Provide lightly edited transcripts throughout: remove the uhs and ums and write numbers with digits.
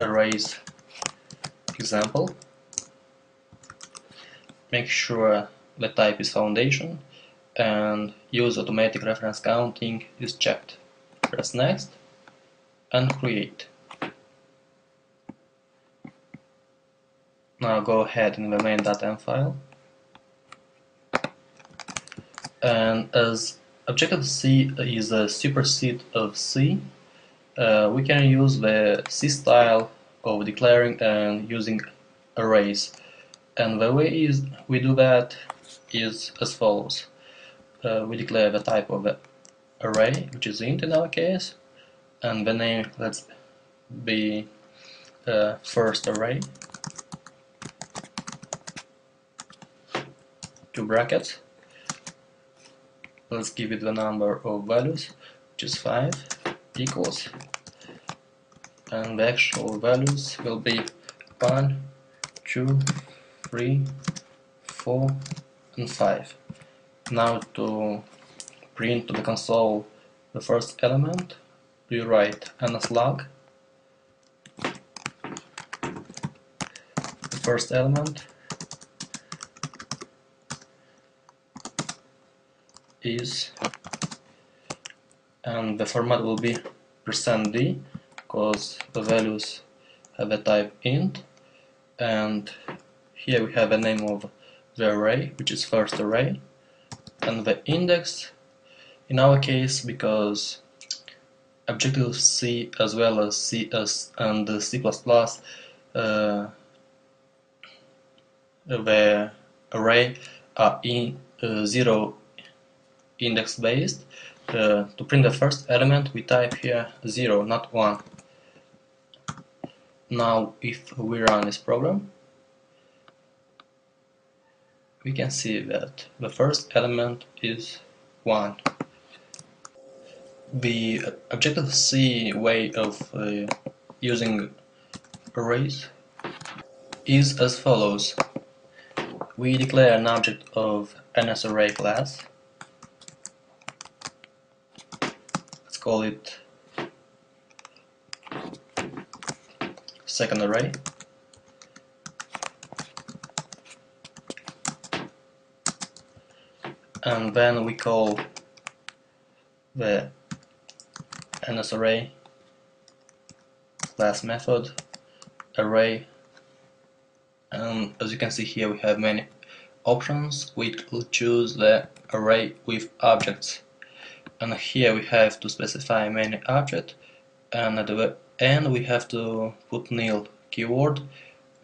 arrays example. Make sure the type is foundation and use automatic reference counting is checked. Press next and create. Now go ahead in the main.m file, and as Objective-C is a superset of C, we can use the C style of declaring and using arrays. And the way we do that is as follows. We declare the type of the array, which is int in our case, and the name, let's be first array, two brackets. Let's give it the number of values, which is 5, equals, and the actual values will be 1, 2, 3, 4, and 5. Now to print to the console the first element, we write nslog, the first element is, and the format will be %d because the values have a type int, and here we have a name of the array, which is first array, and the index in our case, because Objective-C as well as CS and C++, the array are in 0 index based. To print the first element we type here 0, not 1. Now if we run this program, we can see that the first element is 1. The Objective-C way of using arrays is as follows. We declare an object of NSArray class. Let's call it second array. And then we call the NSArray class method array, and as you can see here we have many options. We will choose the array with objects, and here we have to specify many objects, and at the end we have to put nil keyword,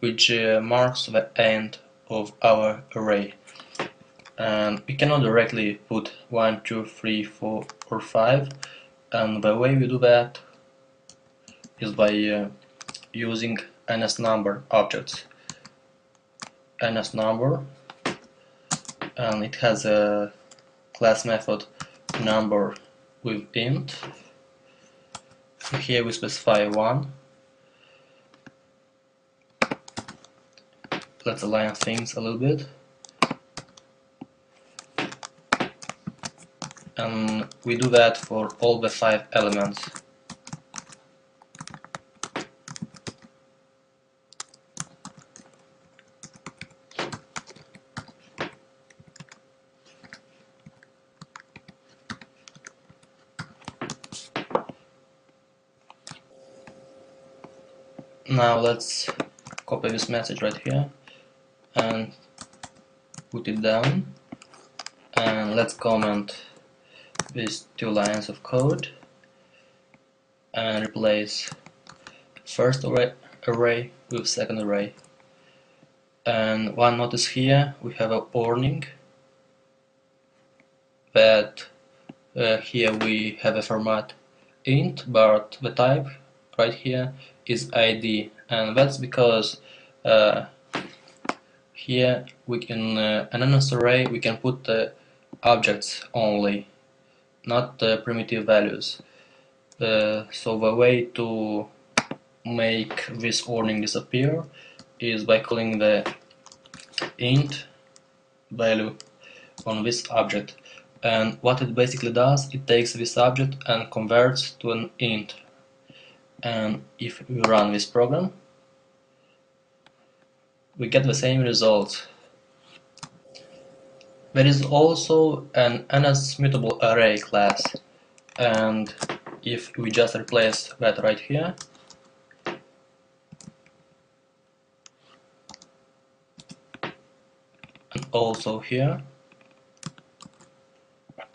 which marks the end of our array. And we cannot directly put 1, 2, 3, 4 or 5, and the way we do that is by using NSNumber objects. NSNumber, and it has a class method number with int. Here we specify 1. Let's align things a little bit. And we do that for all the 5 elements. Now let's copy this message right here and put it down, and let's comment these 2 lines of code and replace first array with second array. And one notice here, we have a warning that here we have a format int, but the type right here is ID, and that's because here we can an NSArray we can put objects only, not primitive values. So the way to make this warning disappear is by calling the int value on this object, and what it basically does, it takes this object and converts to an int, and if we run this program, we get the same result. There is also an NSMutableArray class, and if we just replace that right here, and also here,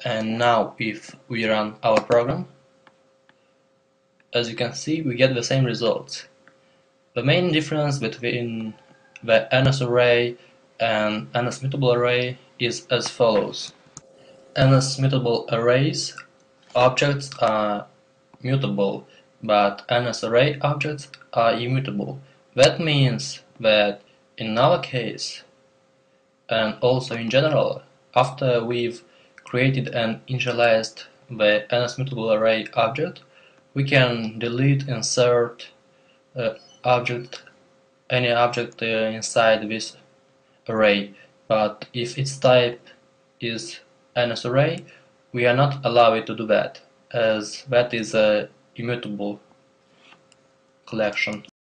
and now if we run our program, as you can see, we get the same results. The main difference between the NSArray and NSMutableArray is as follows. NSMutableArrays objects are mutable, but NSArray objects are immutable. That means that in our case, and also in general, after we've created and initialized the NSMutableArray object, we can delete, insert any object inside this array. But if its type is NSArray, we are not allowed to do that, as that is a immutable collection.